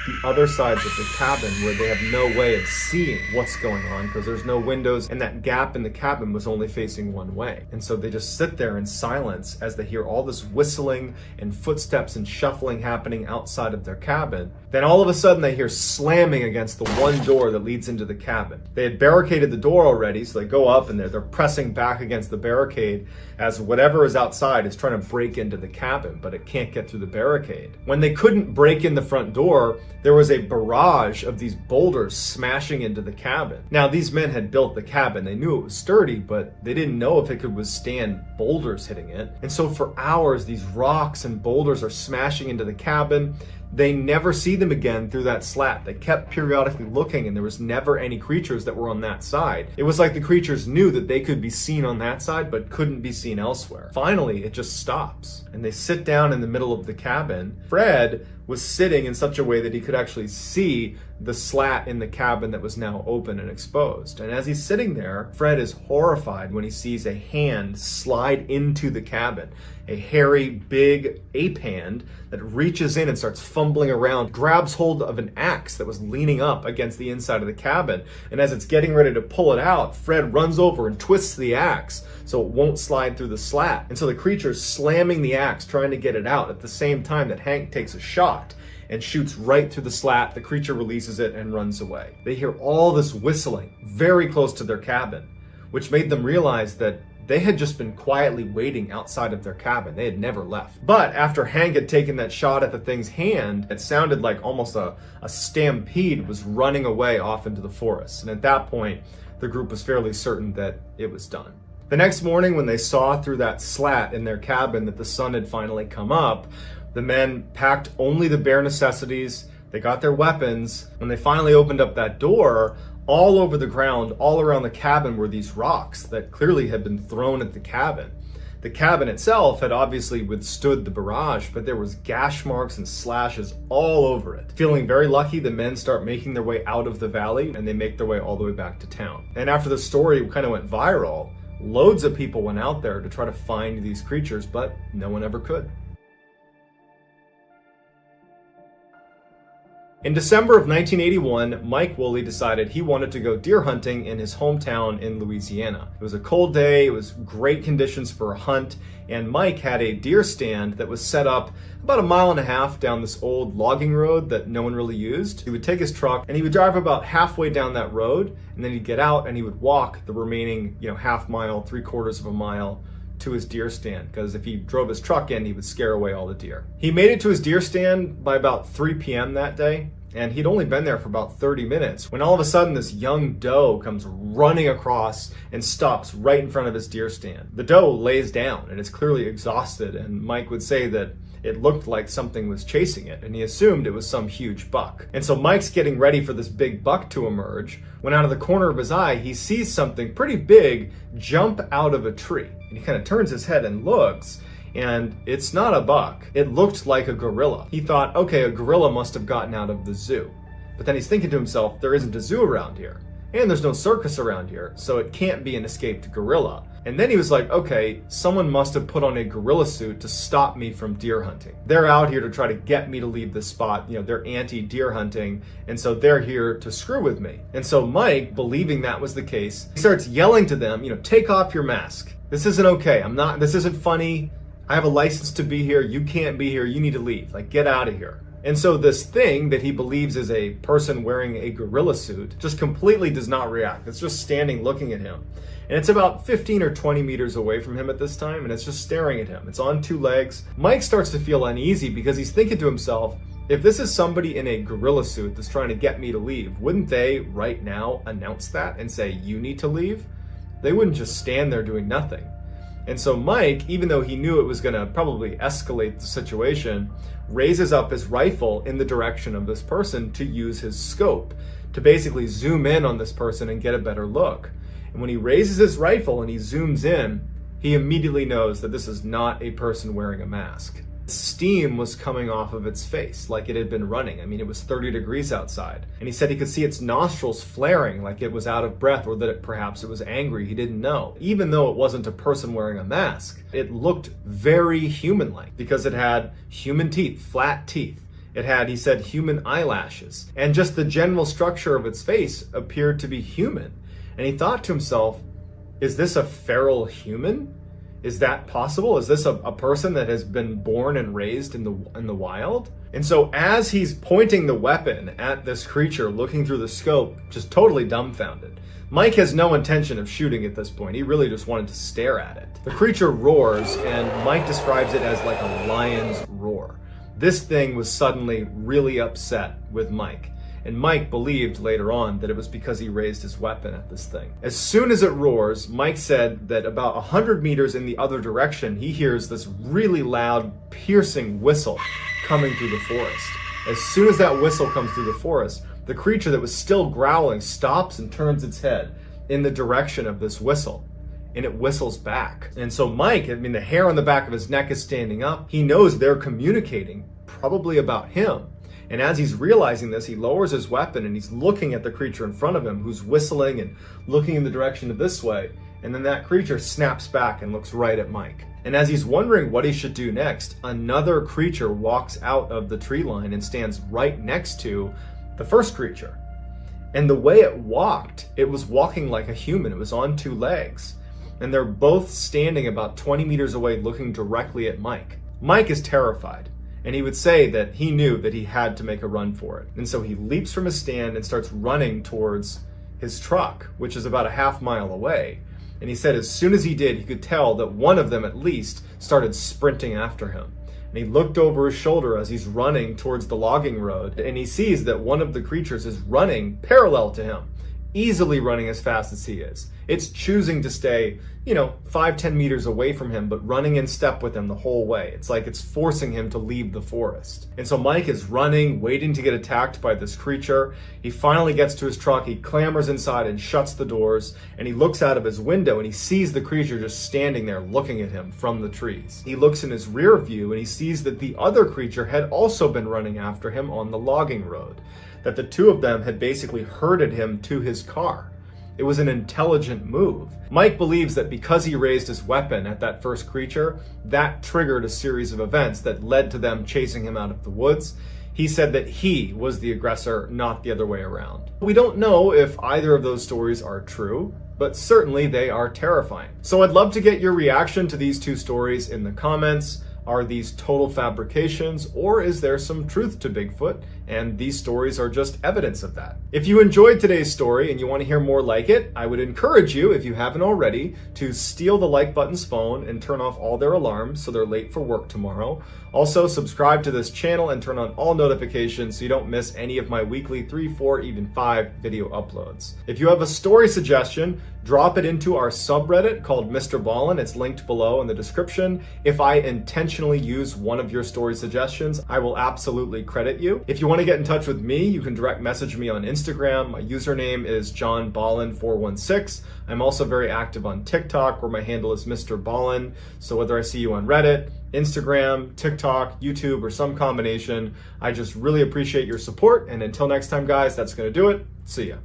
the other sides of the cabin where they have no way of seeing what's going on because there's no windows and that gap in the cabin was only facing one way. And so they just sit there in silence as they hear all this whistling and footsteps and shuffling happening outside of their cabin. Then all of a sudden they hear slamming against the one door that leads into the cabin. They had barricaded the door already, so they go up and they're pressing back against the barricade as whatever is outside is trying to break into the cabin, but it can't get through the barricade. When they couldn't break in the front door, there was a barrage of these boulders smashing into the cabin. Now, these men had built the cabin. They knew it was sturdy, but they didn't know if it could withstand boulders hitting it. And so for hours, these rocks and boulders are smashing into the cabin. They never see them again through that slat. They kept periodically looking, and there was never any creatures that were on that side. It was like the creatures knew that they could be seen on that side, but couldn't be seen elsewhere. Finally, it just stops, and they sit down in the middle of the cabin. Fred was sitting in such a way that he could actually see the slat in the cabin that was now open and exposed. And as he's sitting there, Fred is horrified when he sees a hand slide into the cabin. A hairy, big ape hand that reaches in and starts fumbling around, grabs hold of an axe that was leaning up against the inside of the cabin. And as it's getting ready to pull it out, Fred runs over and twists the axe so it won't slide through the slat. And so the creature's slamming the axe, trying to get it out at the same time that Hank takes a shot and shoots right through the slat. The creature releases it and runs away. They hear all this whistling very close to their cabin, which made them realize that they had just been quietly waiting outside of their cabin. They had never left. But after Hank had taken that shot at the thing's hand, it sounded like almost a stampede was running away off into the forest. And at that point, the group was fairly certain that it was done. The next morning, when they saw through that slat in their cabin that the sun had finally come up, the men packed only the bare necessities. They got their weapons. When they finally opened up that door, all over the ground, all around the cabin were these rocks that clearly had been thrown at the cabin. The cabin itself had obviously withstood the barrage, but there was gash marks and slashes all over it. Feeling very lucky, the men start making their way out of the valley, and they make their way all the way back to town. And after the story kind of went viral, loads of people went out there to try to find these creatures, but no one ever could. In December of 1981, Mike Woolley decided he wanted to go deer hunting in his hometown in Louisiana. It was a cold day, it was great conditions for a hunt, and Mike had a deer stand that was set up about 1.5 miles down this old logging road that no one really used. He would take his truck and he would drive about halfway down that road, and then he'd get out and he would walk the remaining, half mile, 3/4 of a mile to his deer stand, because if he drove his truck in, he would scare away all the deer. He made it to his deer stand by about 3 p.m. that day, and he'd only been there for about 30 minutes when all of a sudden this young doe comes running across and stops right in front of his deer stand. The doe lays down and is clearly exhausted, and Mike would say that it looked like something was chasing it, and he assumed it was some huge buck. And so Mike's getting ready for this big buck to emerge when out of the corner of his eye, he sees something pretty big jump out of a tree. And he kind of turns his head and looks, and it's not a buck. It looked like a gorilla. He thought, okay, a gorilla must have gotten out of the zoo. But then he's thinking to himself, there isn't a zoo around here, and there's no circus around here, so it can't be an escaped gorilla. And then he was like, okay, someone must have put on a gorilla suit to stop me from deer hunting. They're out here to try to get me to leave this spot. They're anti-deer hunting, and so they're here to screw with me. And so Mike, believing that was the case, he starts yelling to them, take off your mask. This isn't okay. This isn't funny. I have a license to be here. You can't be here. You need to leave. Get out of here. And so this thing that he believes is a person wearing a gorilla suit just completely does not react. It's just standing looking at him. And it's about 15 or 20 meters away from him at this time, and it's just staring at him. It's on 2 legs. Mike starts to feel uneasy because he's thinking to himself, if this is somebody in a gorilla suit that's trying to get me to leave, wouldn't they right now announce that and say, you need to leave? They wouldn't just stand there doing nothing. And so Mike, even though he knew it was going to probably escalate the situation, raises up his rifle in the direction of this person to use his scope to basically zoom in on this person and get a better look. And when he raises his rifle and he zooms in, he immediately knows that this is not a person wearing a mask. Steam was coming off of its face like it had been running. It was 30 degrees outside. And he said he could see its nostrils flaring like it was out of breath, or that perhaps it was angry. He didn't know. Even though it wasn't a person wearing a mask, it looked very human-like because it had human teeth, flat teeth. It had, he said, human eyelashes. And just the general structure of its face appeared to be human. And he thought to himself, is this a feral human? Is that possible? Is this a person that has been born and raised in the wild? And so as he's pointing the weapon at this creature, looking through the scope, just totally dumbfounded. Mike has no intention of shooting at this point. He really just wanted to stare at it. The creature roars, and Mike describes it as like a lion's roar. This thing was suddenly really upset with Mike. And Mike believed later on that it was because he raised his weapon at this thing. As soon as it roars, Mike said that about 100 meters in the other direction, he hears this really loud, piercing whistle coming through the forest. As soon as that whistle comes through the forest, the creature that was still growling stops and turns its head in the direction of this whistle. And it whistles back. And so Mike, the hair on the back of his neck is standing up. He knows they're communicating, probably about him. And as he's realizing this, he lowers his weapon and he's looking at the creature in front of him who's whistling and looking in the direction of this way. And then that creature snaps back and looks right at Mike. And as he's wondering what he should do next, another creature walks out of the tree line and stands right next to the first creature. And the way it walked, it was walking like a human. It was on two legs. And they're both standing about 20 meters away looking directly at Mike. Mike is terrified. And he would say that he knew that he had to make a run for it. And so he leaps from his stand and starts running towards his truck, which is about a half mile away. And he said as soon as he did, he could tell that one of them at least started sprinting after him. And he looked over his shoulder as he's running towards the logging road, and he sees that one of the creatures is running parallel to him, easily running as fast as he is. It's choosing to stay, 5-10 meters away from him, but running in step with him the whole way. It's like it's forcing him to leave the forest. And so Mike is running, waiting to get attacked by this creature. He finally gets to his truck, he clambers inside and shuts the doors, and he looks out of his window and he sees the creature just standing there looking at him from the trees. He looks in his rear view and he sees that the other creature had also been running after him on the logging road, that the two of them had basically herded him to his car. It was an intelligent move. Mike believes that because he raised his weapon at that first creature, that triggered a series of events that led to them chasing him out of the woods. He said that he was the aggressor, not the other way around. We don't know if either of those stories are true, but certainly they are terrifying. So I'd love to get your reaction to these two stories in the comments. Are these total fabrications, or is there some truth to Bigfoot, and these stories are just evidence of that? If you enjoyed today's story and you want to hear more like it, I would encourage you, if you haven't already, to steal the like button's phone and turn off all their alarms so they're late for work tomorrow. Also, subscribe to this channel and turn on all notifications so you don't miss any of my weekly 3, 4, even 5 video uploads. If you have a story suggestion, drop it into our subreddit called MrBallen. It's linked below in the description. If I intentionally use one of your story suggestions, I will absolutely credit you. If you want to get in touch with me, you can direct message me on Instagram. My username is JohnBallen416. I'm also very active on TikTok, where my handle is MrBallen. So whether I see you on Reddit, Instagram, TikTok, YouTube, or some combination, I just really appreciate your support. And until next time, guys, that's going to do it. See ya.